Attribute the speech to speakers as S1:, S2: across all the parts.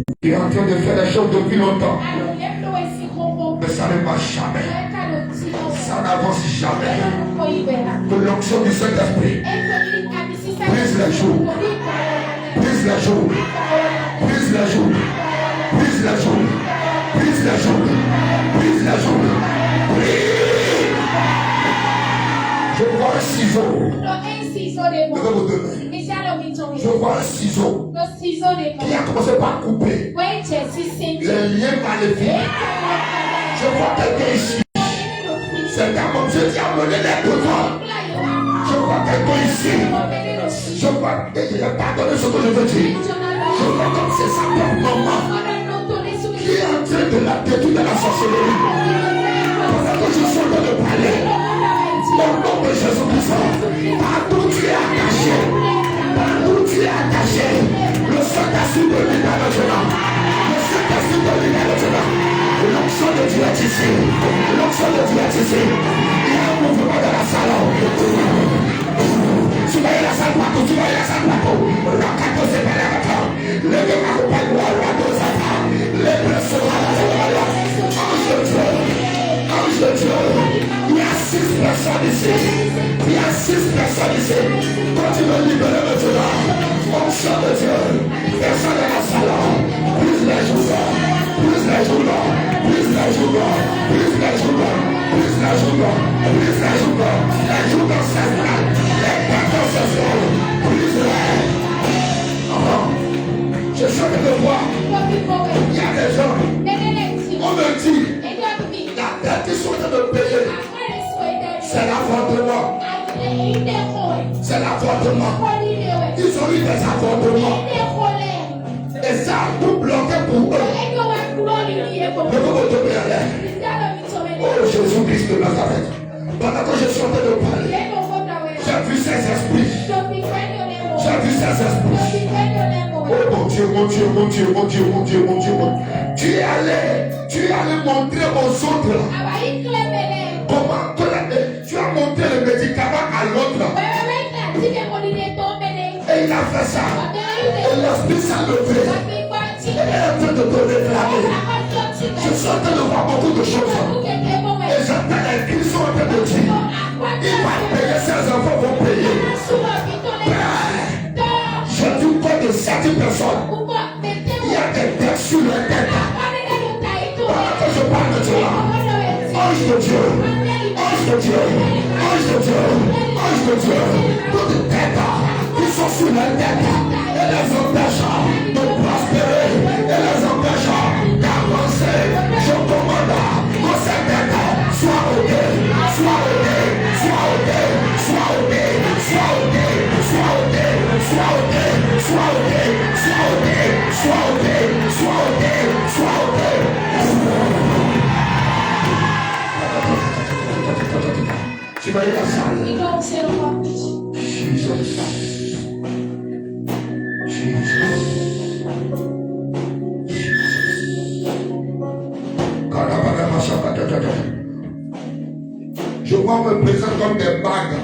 S1: Il est en train de faire des choses depuis longtemps. Mais ça ne marche jamais. Ça n'avance jamais. Que l'onction du Saint-Esprit brise les jours. Brise les jours. Brise les jours. Brise les jours. Brise les jours. Brise les jours. Je vois un ciseau. Levez vos deux mains. Je vois un ciseau qui a commencé par couper les liens maléfiques. Je vois quelqu'un ici. C'est un mon Dieu qui a mené les besoins. Je vois quelqu'un ici. Je vois, et je n'ai pas donné ce que je veux dire. Je vois comme c'est sa propre maman qui est en train de la détruire de la sorcellerie. Pendant que je suis en train de parler, au nom de Jésus-Christ, partout tu es attaché. Partout tu es attaché. Le Saint-Esprit de l'État maintenant. Le Saint-Esprit de l'État maintenant. L'onction de Dieu est ici. L'onction de Dieu est ici. Il y a un mouvement dans la salle. Surveillez la salle partout. Surveillez la salle partout. Rakato c'est pas la matin. Les deux accompagnent moi. Rakato c'est pas. Les blessés à la salle. Ange de Dieu. Ange de Dieu. Il y a 6 personnes ici. Il y a 6 personnes ici. Continue de libérer maintenant. Onction de Dieu. Personne dans la salle. Brise les jours. Brise les jours. Brise les jours. Brise les jours. Brise les jours. Brise les jours. Les jours ancestrales. Les pactes ancestrales. Brise-les. Je suis en train de voir. Il y a des gens. On me dit. La dette qu'ils sont en train de payer. C'est l'avortement. C'est l'avortement. Ils ont eu des avortements. Et ça a tout bloqué pour eux. Ne vous retournez à l'air. Oh Jésus-Christ de Nazareth. Pendant que je suis en train de parler, j'ai vu ces esprits. J'ai vu ces esprits. Oh mon Dieu, mon Dieu, mon Dieu, mon Dieu, mon Dieu, mon Dieu, mon Dieu. Tu es allé montrer aux autres comment tu as montré le médicament à l'autre. Et il a fait ça. Et l'esprit s'est levé. Il est en train de te réclamer. Je suis en train de voir beaucoup de choses. Et j'entends les cris sont en train de dire. Il va payer, ses enfants vont payer. Je dis quoi de 7 personnes. Il y a des dettes sur leur tête. Voilà que je parle de toi. Ange de Dieu. Ange de Dieu. Ange de Dieu. Ange de Dieu. Toutes les têtes qui sont sur leur tête. Et les empêchent de prospérer. Et les empêchent d'avancer. Je commande que ces têtes soient ôtées. Soient ôtées. Soient ôtées. Soient ôtées. Soient ôtées. Soient ôtées. Soient ôtées. Soient ôtées. Soient ôtées. Soient ôtées. Soient ôtées. Soient ôtées. Tu vas y la salle. Jesus. Je vois me présenter comme des bagues.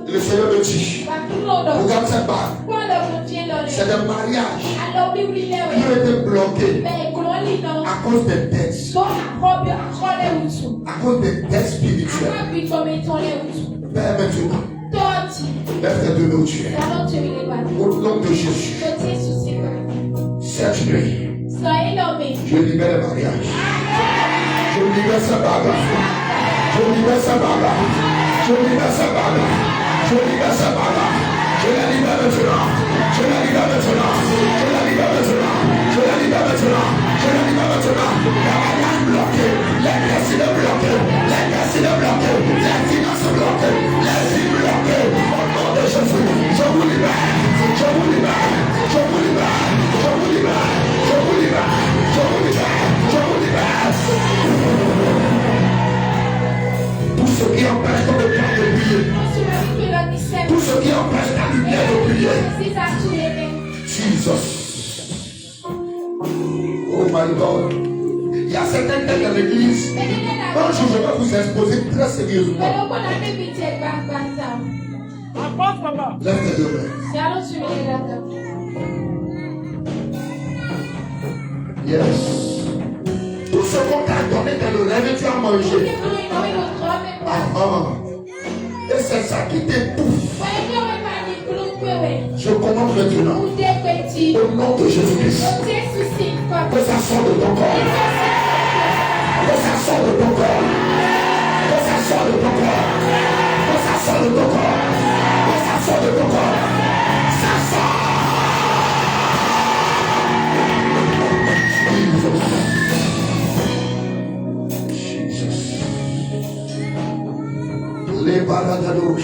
S1: Le Seigneur me dit, regarde ces bagues. C'est des mariages qui ont été bloqués à cause des dettes. À cause des dettes spirituelles. Père, maintenant, lève tes deux mains au ciel. Au nom de Jésus. Cette nuit, je libère le mariage. Je libère sa bague. Je libère sa bague. Je libère sa bague. Je libère sa bague. Je la libère maintenant. Je la libère maintenant. Je la libère maintenant. Je la libère maintenant. Je la libère maintenant. La mariage bloquée. Les décisions bloquées. Les décisions bloquées. Les finances bloquées. Les vies bloquées. Au nom de Jésus, je vous libère. Je vous libère. Je vous libère. Je vous libère. Je vous libère. Je vous libère. Je vous libère. Tout ce qui empêche ton temps de prier. Tout ce qui empêche ta lumière de prier. Jesus. Oh my God. Il y a certaines têtes dans l'église. Un jour, je vais vous exposer très sérieusement. Lève tes deux mains. Yes. Tout ce qu'on t'a donné dans le rêve, tu as mangé. Et c'est ça qui t'étouffe. Je commande maintenant, au nom de Jésus-Christ, que ça sorte de ton corps. Que ça sorte de ton corps. Que ça sorte de ton corps. Que ça sorte de ton corps. Que ça sorte de ton corps. Ça sort. Les baladados. Je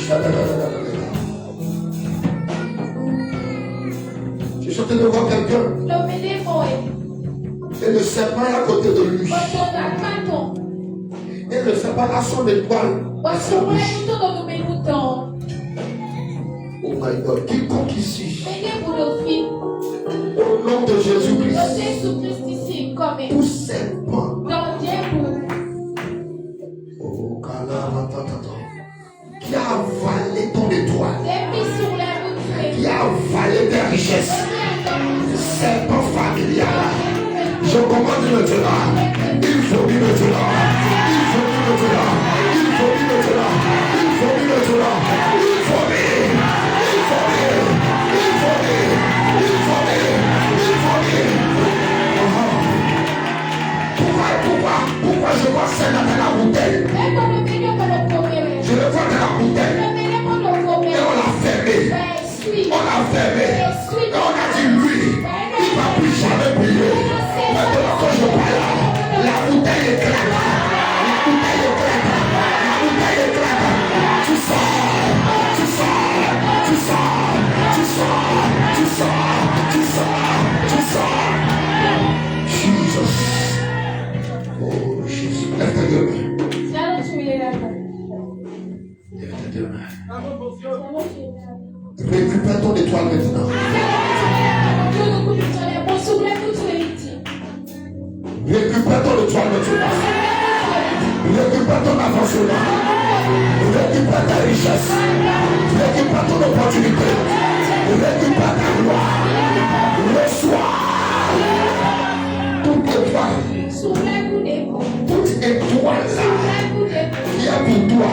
S1: suis en train de voir quelqu'un. Et le serpent est à côté de lui. Et le serpent a son étoile. Oh my God. Quiconque ici, au nom de Jésus-Christ, tout serpent. Oh, qui a avalé ton étoile, qui a avalé tes richesses, serpent familial. Je commande maintenant, il faut vivre maintenant, il faut vivre maintenant, il faut vivre maintenant, il faut vivre maintenant, il faut vivre, il faut vivre, il faut vivre, il faut vivre, il faut vivre. Pourquoi je vois ça dans la bouteille? Je le vois dans la bouteille. Et on l'a fermé. On l'a fermé. Et on a dit lui, il ne va plus jamais briller. Maintenant que je parle, la bouteille éclate. La bouteille éclate. La bouteille éclate. Tu sors. Tu sors. Tu sors. Tu sors. Tu sors. Tu sors. Tu sors. Jesus. Oh Jesus. Lève ta gueule. Récupère ton étoile maintenant. Récupère ton étoile maintenant. Récupère ton avancement. Récupère ta richesse. Récupère ton opportunité. Récupère ta gloire. Reçois toute étoile. Toute étoile là qui est pour toi.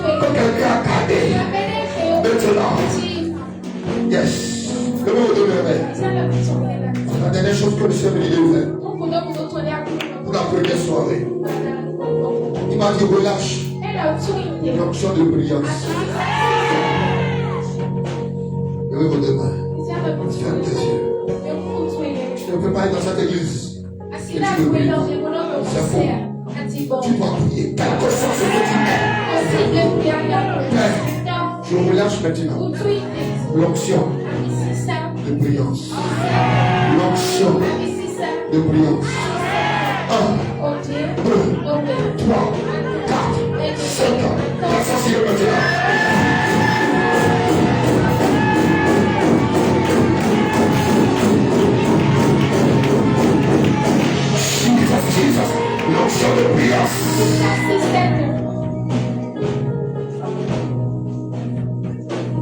S1: Que quelqu'un a gardé. Maintenant. Yes. Que vous me donnez. C'est la dernière chose que le Seigneur me dit de faire. Pour la première soirée. Il m'a dit relâche l'onction de brillance. Levez vos deux mains. Ferme tes yeux. Tu ne peux pas être dans cette église. Et tu veux prier. C'est faux. Tu dois prier. Quel que soit ce que tu mets. Père, je relâche maintenant l'onction de brillance. L'onction de brillance. 1, 2, 3, 4, 5. L'assassin maintenant. Jesus, l'onction de brillance.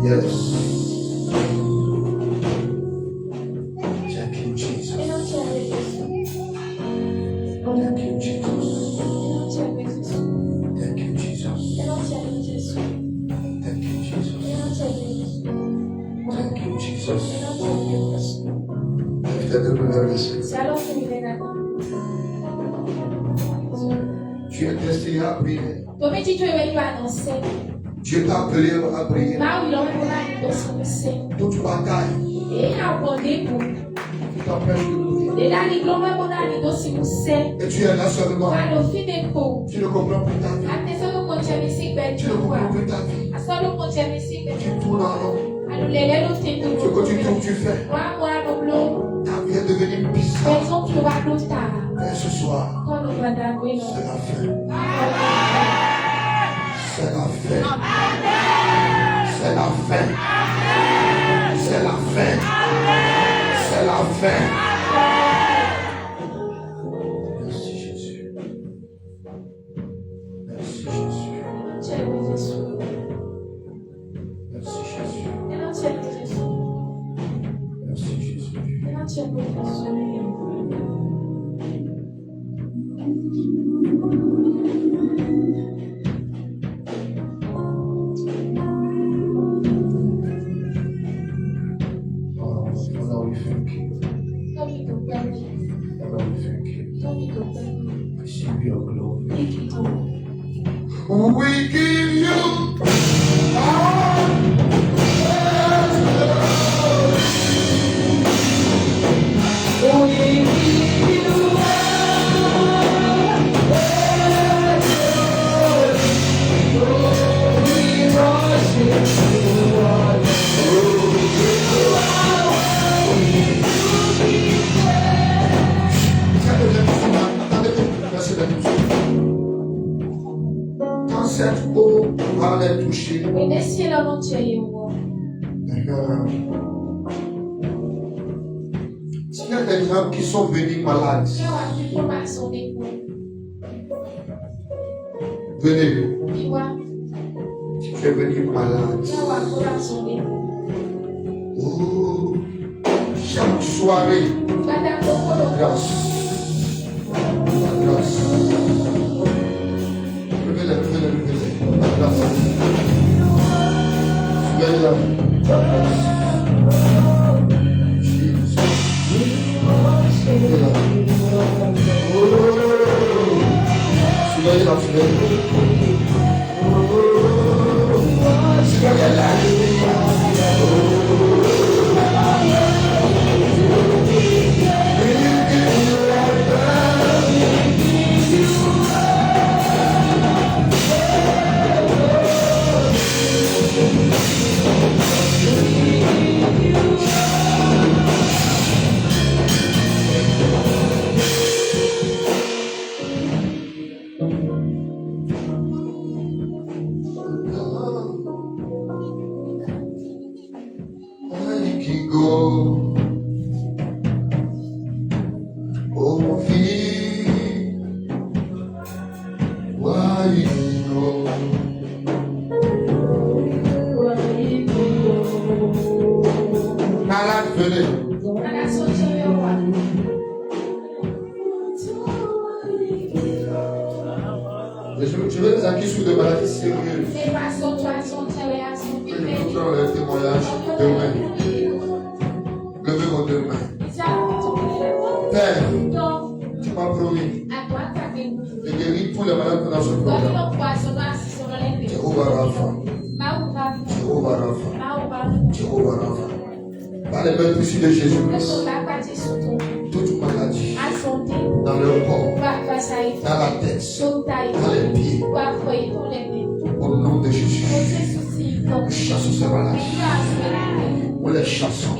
S1: Yes. Thank you, Jesus. Thank you, Jesus. Thank you, Jesus. Thank you, Jesus. Thank you, Jesus. Tu es destiné à prier. Dieu t'a appelé à prier. Toute bataille qui t'empêche de prier. Et tu es là seulement. Tu ne comprends plus ta vie. Tu ne comprends plus ta vie. Tu tournes en rond. Ce que tu trouves, tu fais. Ta vie est devenue bizarre. Mais ce soir, c'est la fin. C'est la fin. C'est la fin. C'est la fin. C'est la fin. Merci Jésus. Merci Jésus. Merci Jésus. Merci Jésus. Receive your glory. We give you all Quand cette eau va les toucher, s'il y a des gens qui sont venus malades, venez. Tu es venu malade. Oh, chaque soirée, grâce. Grâce. Levez-les. La grâce. Soyez-là. Je vais les acquis sur des maladies sérieuses. Je vais vous les témoignages demain. Levez vos deux mains. Père, tu m'as promis de guérir tous les malades dans ce programme. Jéhovah Rapha. Jéhovah Rapha. Jéhovah Rapha. Par les mains précieuses de Jésus-Christ. Toute maladie dans le corps, dans la tête, dans les pieds, au nom de Jésus, nous chassons ces maladies. Nous les chassons.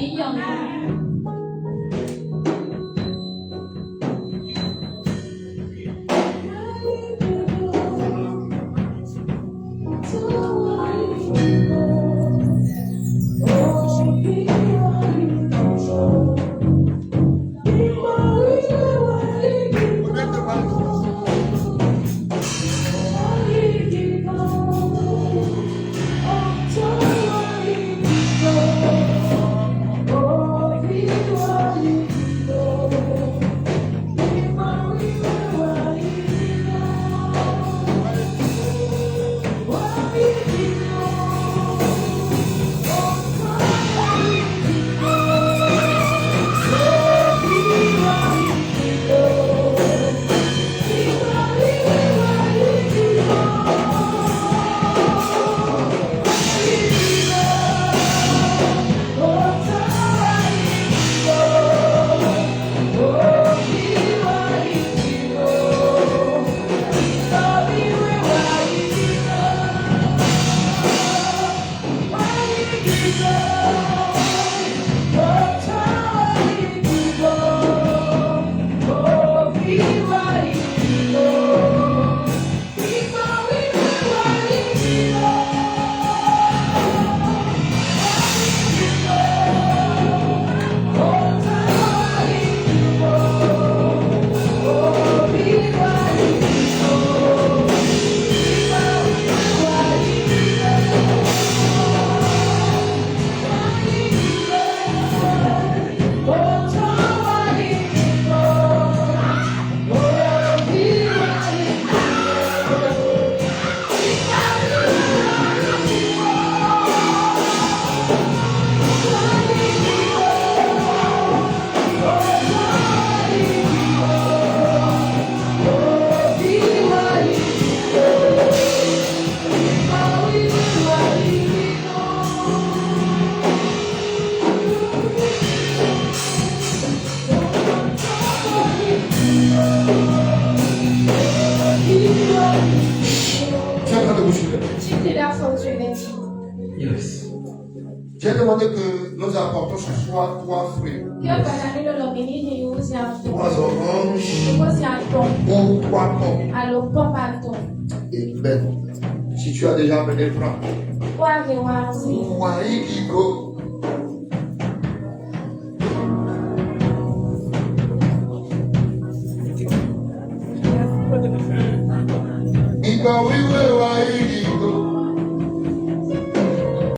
S1: demandé que nous apportons ce soir 3 fruits. 3 oranges ou 3 pommes. Amen. Si tu as déjà amené, prends. Igo,